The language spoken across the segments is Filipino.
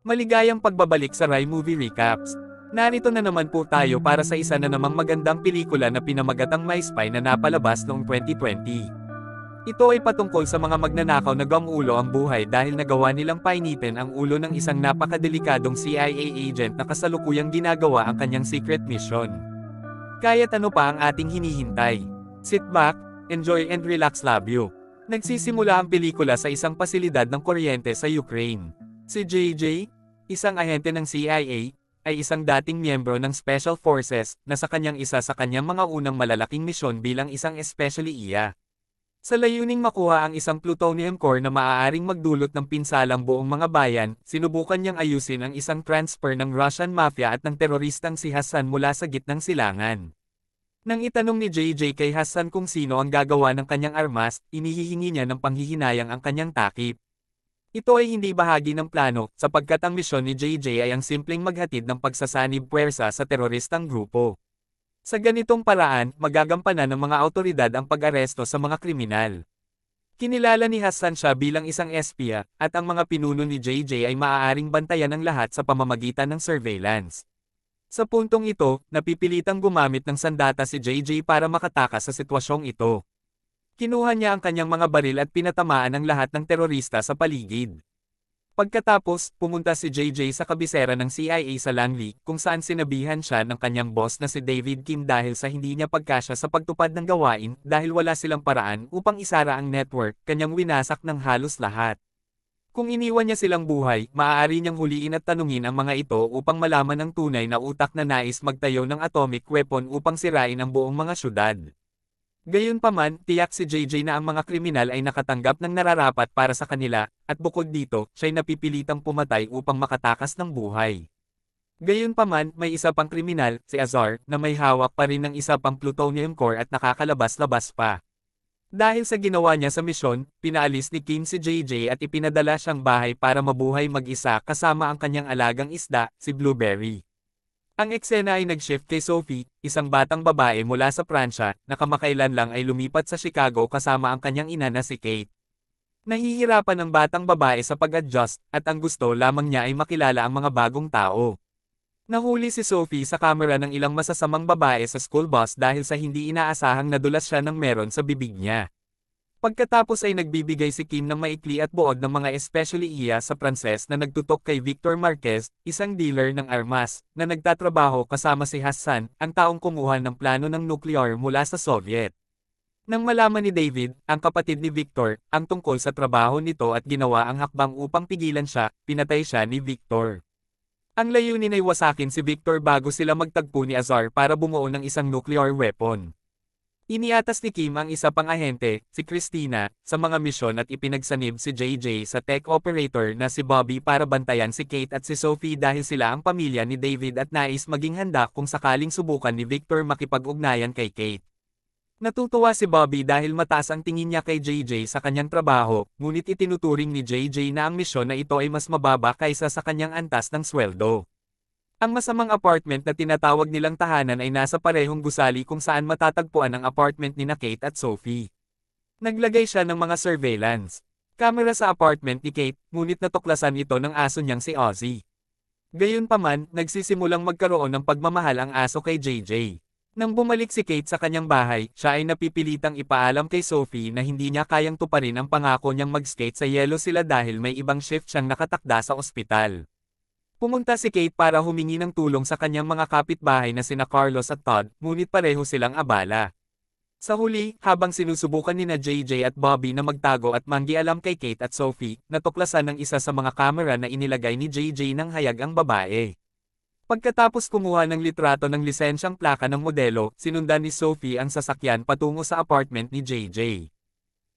Maligayang pagbabalik sa Rai Movie Recaps. Narito na naman po tayo para sa isa na namang magandang pelikula na pinamagatang My Spy na napalabas noong 2020. Ito ay patungkol sa mga magnanakaw na gamulo ang buhay dahil nagawa nilang painitin ang ulo ng isang napakadelikadong CIA agent na kasalukuyang ginagawa ang kanyang secret mission. Kaya't ano pa ang ating hinihintay? Sit back, enjoy and relax labyo. Nagsisimula ang pelikula sa isang pasilidad ng kuryente sa Ukraine. Si JJ, isang ahente ng CIA, ay isang dating miyembro ng Special Forces na sa kanyang isa sa kanyang mga unang malalaking misyon bilang isang especially iya. Sa layuning makuha ang isang plutonium core na maaaring magdulot ng pinsalang buong mga bayan, sinubukan niyang ayusin ang isang transfer ng Russian Mafia at ng teroristang si Hassan mula sa gitnang silangan. Nang itanong ni JJ kay Hassan kung sino ang gagawa ng kanyang armas, inihihingi niya ng panghihinayang ang kanyang takip. Ito ay hindi bahagi ng plano, sapagkat ang misyon ni JJ ay ang simpleng maghatid ng pagsasanib puwersa sa teroristang grupo. Sa ganitong paraan, magagampanan ng mga awtoridad ang pag-aresto sa mga kriminal. Kinilala ni Hassan siya bilang isang espia, at ang mga pinuno ni JJ ay maaaring bantayan ng lahat sa pamamagitan ng surveillance. Sa puntong ito, napipilitang gumamit ng sandata si JJ para makatakas sa sitwasyong ito. Kinuha niya ang kanyang mga baril at pinatamaan ang lahat ng terorista sa paligid. Pagkatapos, pumunta si JJ sa kabisera ng CIA sa Langley, kung saan sinabihan siya ng kanyang boss na si David Kim dahil sa hindi niya pagkasya sa pagtupad ng gawain dahil wala silang paraan upang isara ang network, kanyang winasak ng halos lahat. Kung iniwan niya silang buhay, maaari niyang huliin at tanungin ang mga ito upang malaman ang tunay na utak na nais magtayo ng atomic weapon upang sirain ang buong mga syudad. Gayunpaman, tiyak si JJ na ang mga kriminal ay nakatanggap ng nararapat para sa kanila, at bukod dito, siya'y napipilitang pumatay upang makatakas ng buhay. Gayunpaman, may isa pang kriminal, si Azar, na may hawak pa rin ng isa pang plutonium core at nakakalabas-labas pa. Dahil sa ginawa niya sa misyon, pinaalis ni Kim si JJ at ipinadala siyang bahay para mabuhay mag-isa kasama ang kanyang alagang isda, si Blueberry. Ang eksena ay nag-shift kay Sophie, isang batang babae mula sa Pransya, na kamakailan lang ay lumipat sa Chicago kasama ang kanyang ina na si Kate. Nahihirapan ang batang babae sa pag-adjust, at ang gusto lamang niya ay makilala ang mga bagong tao. Nahuli si Sophie sa kamera ng ilang masasamang babae sa school bus dahil sa hindi inaasahang nadulas siya ng meron sa bibig niya. Pagkatapos ay nagbibigay si Kim ng maikli at buod ng mga especially iya sa Pranses na nagtutok kay Victor Marquez, isang dealer ng armas, na nagtatrabaho kasama si Hassan, ang taong kumuha ng plano ng nuclear mula sa Soviet. Nang malaman ni David, ang kapatid ni Victor, ang tungkol sa trabaho nito at ginawa ang hakbang upang pigilan siya, pinatay siya ni Victor. Ang layunin ay wasakin si Victor bago sila magtagpo ni Azar para bumuo ng isang nuclear weapon. Iniatas ni Kim ang isa pang ahente, si Christina, sa mga misyon at ipinagsanib si JJ sa tech operator na si Bobby para bantayan si Kate at si Sophie dahil sila ang pamilya ni David at nais maging handa kung sakaling subukan ni Victor makipag-ugnayan kay Kate. Natutuwa si Bobby dahil mataas ang tingin niya kay JJ sa kanyang trabaho, ngunit itinuturing ni JJ na ang misyon na ito ay mas mababa kaysa sa kanyang antas ng sweldo. Ang masamang apartment na tinatawag nilang tahanan ay nasa parehong gusali kung saan matatagpuan ang apartment ni Kate at Sophie. Naglagay siya ng mga surveillance camera sa apartment ni Kate, ngunit natuklasan ito ng aso niyang si Ozzy. Gayunpaman, nagsisimulang magkaroon ng pagmamahal ang aso kay JJ. Nang bumalik si Kate sa kanyang bahay, siya ay napipilitang ipaalam kay Sophie na hindi niya kayang tuparin ang pangako niyang mag-skate sa yelo sila dahil may ibang shift siyang nakatakda sa ospital. Pumunta si Kate para humingi ng tulong sa kanyang mga kapitbahay na sina Carlos at Todd, ngunit pareho silang abala. Sa huli, habang sinusubukan ni JJ at Bobby na magtago at manggialam kay Kate at Sophie, natuklasan ng isa sa mga kamera na inilagay ni JJ ng hayag ang babae. Pagkatapos kumuha ng litrato ng lisensyang plaka ng modelo, sinundan ni Sophie ang sasakyan patungo sa apartment ni JJ.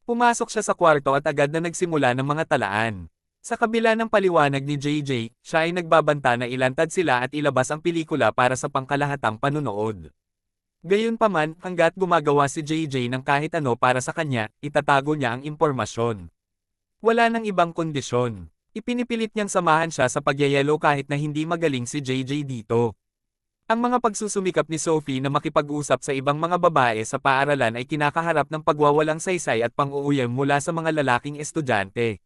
Pumasok siya sa kwarto at agad na nagsimula ng mga talaan. Sa kabila ng paliwanag ni JJ, siya ay nagbabanta na ilantad sila at ilabas ang pelikula para sa pangkalahatang panunood. Gayunpaman, hangga't gumagawa si JJ ng kahit ano para sa kanya, itatago niya ang impormasyon. Wala nang ibang kondisyon. Ipinipilit niyang samahan siya sa pagyayelo kahit na hindi magaling si JJ dito. Ang mga pagsusumikap ni Sophie na makipag-usap sa ibang mga babae sa paaralan ay kinakaharap ng pagwawalang saysay at pang-uuyam mula sa mga lalaking estudyante.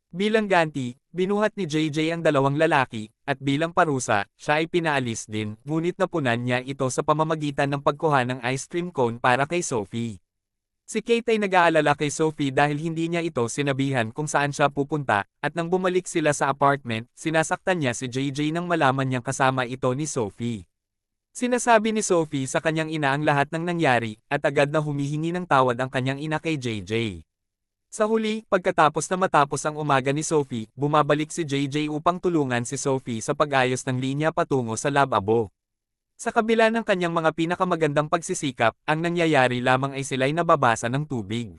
Bilang ganti, binuhat ni JJ ang dalawang lalaki, at bilang parusa, siya ay pinaalis din, ngunit napunan niya ito sa pamamagitan ng pagkuha ng ice cream cone para kay Sophie. Si Kate ay nag-aalala kay Sophie dahil hindi niya ito sinabihan kung saan siya pupunta, at nang bumalik sila sa apartment, sinasaktan niya si JJ nang malaman niyang kasama ito ni Sophie. Sinasabi ni Sophie sa kanyang ina ang lahat ng nangyari, at agad na humihingi ng tawad ang kanyang ina kay JJ. Sa huli, pagkatapos na matapos ang umaga ni Sophie, bumabalik si JJ upang tulungan si Sophie sa pag-ayos ng linya patungo sa lababo. Sa kabila ng kanyang mga pinakamagandang pagsisikap, ang nangyayari lamang ay sila'y nababasa ng tubig.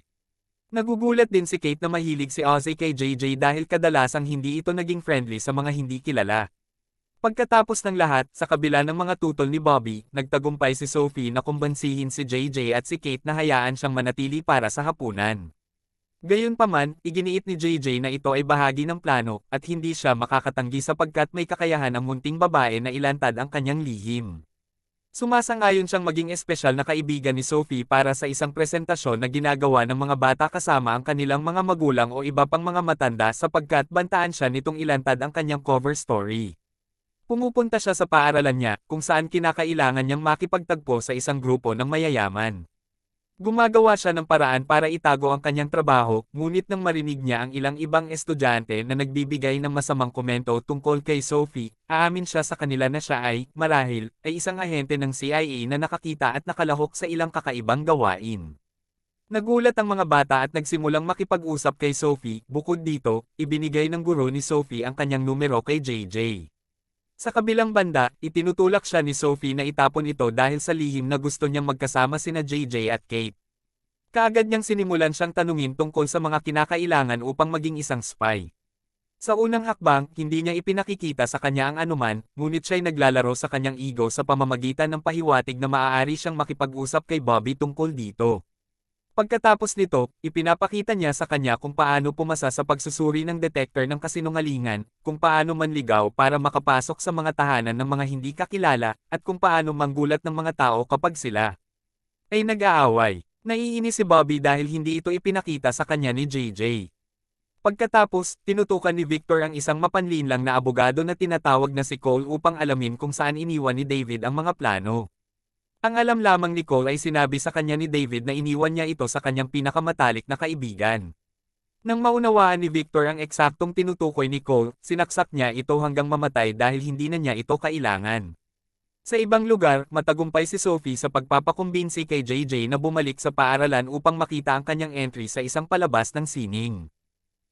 Nagugulat din si Kate na mahilig si Ozzy kay JJ dahil kadalasang hindi ito naging friendly sa mga hindi kilala. Pagkatapos ng lahat, sa kabila ng mga tutol ni Bobby, nagtagumpay si Sophie na kumbansihin si JJ at si Kate na hayaan siyang manatili para sa hapunan. Gayunpaman, iginiit ni JJ na ito ay bahagi ng plano, at hindi siya makakatanggi sapagkat may kakayahan ang munting babae na ilantad ang kanyang lihim. Sumasang-ayon siyang maging espesyal na kaibigan ni Sophie para sa isang presentasyon na ginagawa ng mga bata kasama ang kanilang mga magulang o iba pang mga matanda sapagkat bantaan siya nitong ilantad ang kanyang cover story. Pumupunta siya sa paaralan niya, kung saan kinakailangan niyang makipagtagpo sa isang grupo ng mayayaman. Gumagawa siya ng paraan para itago ang kanyang trabaho, ngunit nang marinig niya ang ilang ibang estudyante na nagbibigay ng masamang komento tungkol kay Sophie, aamin siya sa kanila na siya ay, marahil, ay isang ahente ng CIA na nakakita at nakalahok sa ilang kakaibang gawain. Nagulat ang mga bata at nagsimulang makipag-usap kay Sophie, bukod dito, ibinigay ng guro ni Sophie ang kanyang numero kay JJ. Sa kabilang banda, itinutulak siya ni Sophie na itapon ito dahil sa lihim na gusto niyang magkasama sina JJ at Kate. Kaagad niyang sinimulan siyang tanungin tungkol sa mga kinakailangan upang maging isang spy. Sa unang hakbang, hindi niya ipinakikita sa kanya ang anuman, ngunit siya'y naglalaro sa kanyang ego sa pamamagitan ng pahiwatig na maaari siyang makipag-usap kay Bobby tungkol dito. Pagkatapos nito, ipinapakita niya sa kanya kung paano pumasa sa pagsusuri ng detector ng kasinungalingan, kung paano manligaw para makapasok sa mga tahanan ng mga hindi kakilala, at kung paano manggulat ng mga tao kapag sila ay nag-aaway. Naiinis si Bobby dahil hindi ito ipinakita sa kanya ni JJ. Pagkatapos, tinutukan ni Victor ang isang mapanlinlang na abogado na tinatawag na si Cole upang alamin kung saan iniwan ni David ang mga plano. Ang alam lamang ni Cole ay sinabi sa kanya ni David na iniwan niya ito sa kanyang pinakamatalik na kaibigan. Nang maunawaan ni Victor ang eksaktong tinutukoy ni Cole, sinaksak niya ito hanggang mamatay dahil hindi na niya ito kailangan. Sa ibang lugar, matagumpay si Sophie sa pagpapakumbinsi kay JJ na bumalik sa paaralan upang makita ang kanyang entry sa isang palabas ng sining.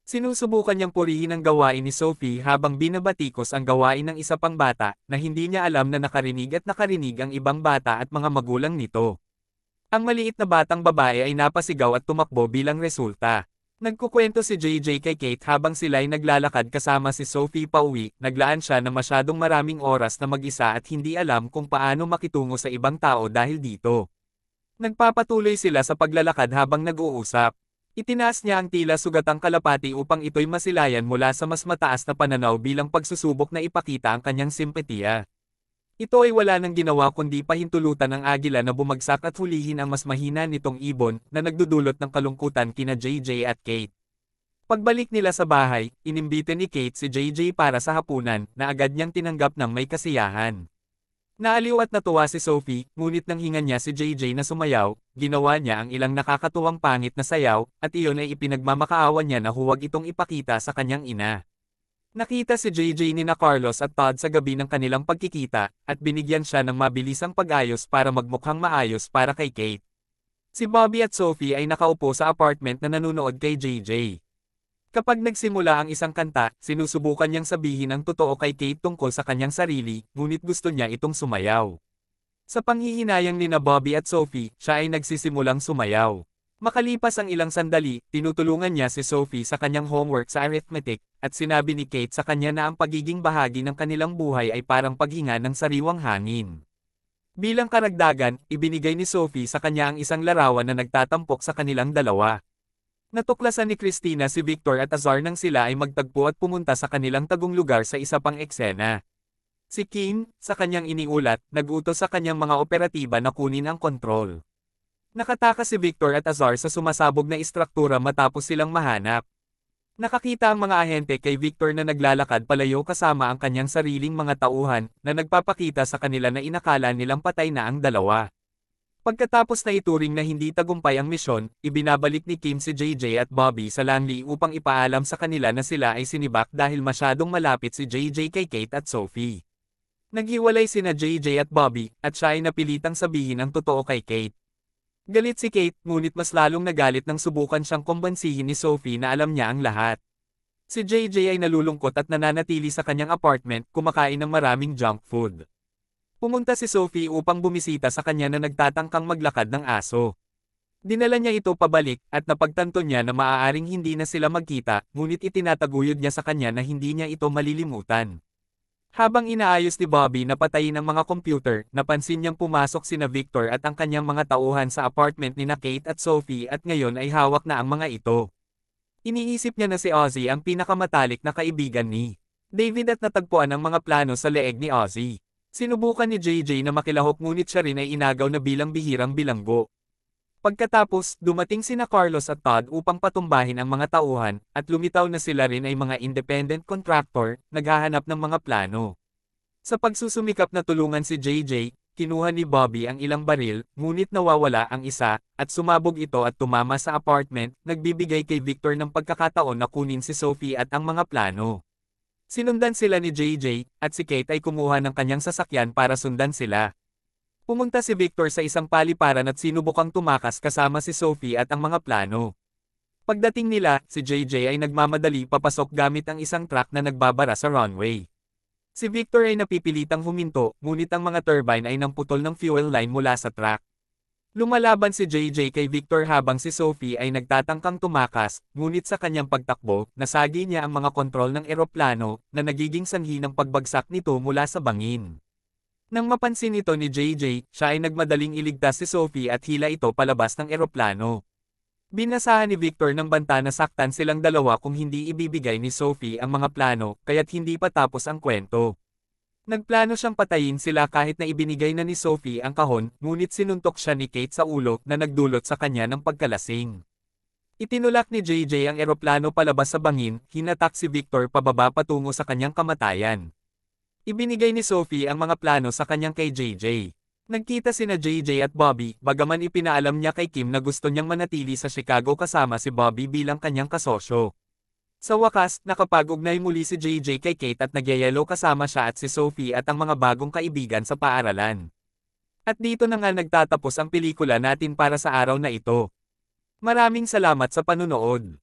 Sinusubukan niyang purihin ang gawain ni Sophie habang binabatikos ang gawain ng isa pang bata, na hindi niya alam na nakarinig ang ibang bata at mga magulang nito. Ang maliit na batang babae ay napasigaw at tumakbo bilang resulta. Nagkukwento si JJ kay Kate habang sila'y naglalakad kasama si Sophie pauwi, naglaan siya ng masyadong maraming oras na mag-isa at hindi alam kung paano makitungo sa ibang tao dahil dito. Nagpapatuloy sila sa paglalakad habang nag-uusap. Itinaas niya ang tila sugatang kalapati upang ito'y masilayan mula sa mas mataas na pananaw bilang pagsusubok na ipakita ang kanyang simpatiya. Ito ay wala nang ginawa kundi pahintulutan ang agila na bumagsak at hulihin ang mas mahina nitong ibon na nagdudulot ng kalungkutan kina JJ at Kate. Pagbalik nila sa bahay, inimbite ni Kate si JJ para sa hapunan na agad niyang tinanggap ng may kasiyahan. Naaliw at natuwa si Sophie, ngunit nang hingan niya si JJ na sumayaw, ginawa niya ang ilang nakakatuwang pangit na sayaw, at iyon ay ipinagmamakaawa niya na huwag itong ipakita sa kanyang ina. Nakita si JJ ni na Carlos at Todd sa gabi ng kanilang pagkikita, at binigyan siya ng mabilisang pag-ayos para magmukhang maayos para kay Kate. Si Bobby at Sophie ay nakaupo sa apartment na nanunood kay JJ. Kapag nagsimula ang isang kanta, sinusubukan niyang sabihin ang totoo kay Kate tungkol sa kanyang sarili, ngunit gusto niya itong sumayaw. Sa panghihinayang nina Bobby at Sophie, siya ay nagsisimulang sumayaw. Makalipas ang ilang sandali, tinutulungan niya si Sophie sa kanyang homework sa arithmetic, at sinabi ni Kate sa kanya na ang pagiging bahagi ng kanilang buhay ay parang paghinga ng sariwang hangin. Bilang karagdagan, ibinigay ni Sophie sa kanya ang isang larawan na nagtatampok sa kanilang dalawa. Natuklasan ni Christina si Victor at Azar nang sila ay magtagpo at pumunta sa kanilang tagong lugar sa isa pang eksena. Si Kim, sa kanyang iniulat, nag-utos sa kanyang mga operatiba na kunin ang kontrol. Nakatakas si Victor at Azar sa sumasabog na istruktura matapos silang mahanap. Nakakita ang mga ahente kay Victor na naglalakad palayo kasama ang kanyang sariling mga tauhan na nagpapakita sa kanila na inakala nilang patay na ang dalawa. Pagkatapos na ituring na hindi tagumpay ang misyon, ibinabalik ni Kim si JJ at Bobby sa Langley upang ipaalam sa kanila na sila ay sinibak dahil masyadong malapit si JJ kay Kate at Sophie. Naghiwalay sina JJ at Bobby, at siya ay napilitang sabihin ang totoo kay Kate. Galit si Kate, ngunit mas lalong nagalit nang subukan siyang kumbansihin ni Sophie na alam niya ang lahat. Si JJ ay nalulungkot at nananatili sa kanyang apartment, kumakain ng maraming junk food. Pumunta si Sophie upang bumisita sa kanya na nagtatangkang maglakad ng aso. Dinala niya ito pabalik, at napagtanto niya na maaaring hindi na sila magkita, ngunit itinataguyod niya sa kanya na hindi niya ito malilimutan. Habang inaayos ni Bobby na patayin ang mga computer, napansin niyang pumasok sina Victor at ang kanyang mga tauhan sa apartment ni na Kate at Sophie at ngayon ay hawak na ang mga ito. Iniisip niya na si Ozzy ang pinakamatalik na kaibigan ni David at natagpuan ang mga plano sa leeg ni Ozzy. Sinubukan ni JJ na makilahok ngunit siya rin ay inagaw na bilang bihirang bilanggo. Pagkatapos, dumating sina Carlos at Todd upang patumbahin ang mga tauhan, at lumitaw na sila rin ay mga independent contractor, naghahanap ng mga plano. Sa pagsusumikap na tulungan si JJ, kinuha ni Bobby ang ilang baril, ngunit nawawala ang isa, at sumabog ito at tumama sa apartment, nagbibigay kay Victor ng pagkakataon na kunin si Sophie at ang mga plano. Sinundan sila ni JJ, at si Kate ay kumuha ng kanyang sasakyan para sundan sila. Pumunta si Victor sa isang paliparan at sinubukang tumakas kasama si Sophie at ang mga plano. Pagdating nila, si JJ ay nagmamadali papasok gamit ang isang truck na nagbabara sa runway. Si Victor ay napipilitang huminto, ngunit ang mga turbine ay namputol ng fuel line mula sa truck. Lumalaban si JJ kay Victor habang si Sophie ay nagtatangkang tumakas, ngunit sa kanyang pagtakbo, nasagi niya ang mga kontrol ng eroplano, na nagiging sanhi ng pagbagsak nito mula sa bangin. Nang mapansin ito ni JJ, siya ay nagmadaling iligtas si Sophie at hila ito palabas ng eroplano. Binasahan ni Victor ng banta na saktan silang dalawa kung hindi ibibigay ni Sophie ang mga plano, kaya't hindi pa tapos ang kwento. Nagplano siyang patayin sila kahit na ibinigay na ni Sophie ang kahon, ngunit sinuntok siya ni Kate sa ulo na nagdulot sa kanya ng pagkalasing. Itinulak ni JJ ang eroplano palabas sa bangin, hinatak si Victor pababa patungo sa kanyang kamatayan. Ibinigay ni Sophie ang mga plano sa kanyang kay JJ. Nagkita sina JJ at Bobby, bagaman ipinaalam niya kay Kim na gusto niyang manatili sa Chicago kasama si Bobby bilang kanyang kasosyo. Sa wakas, nakapag-ugnay muli si JJ kay Kate at nagyayelo kasama siya at si Sophie at ang mga bagong kaibigan sa paaralan. At dito na nga nagtatapos ang pelikula natin para sa araw na ito. Maraming salamat sa panunood.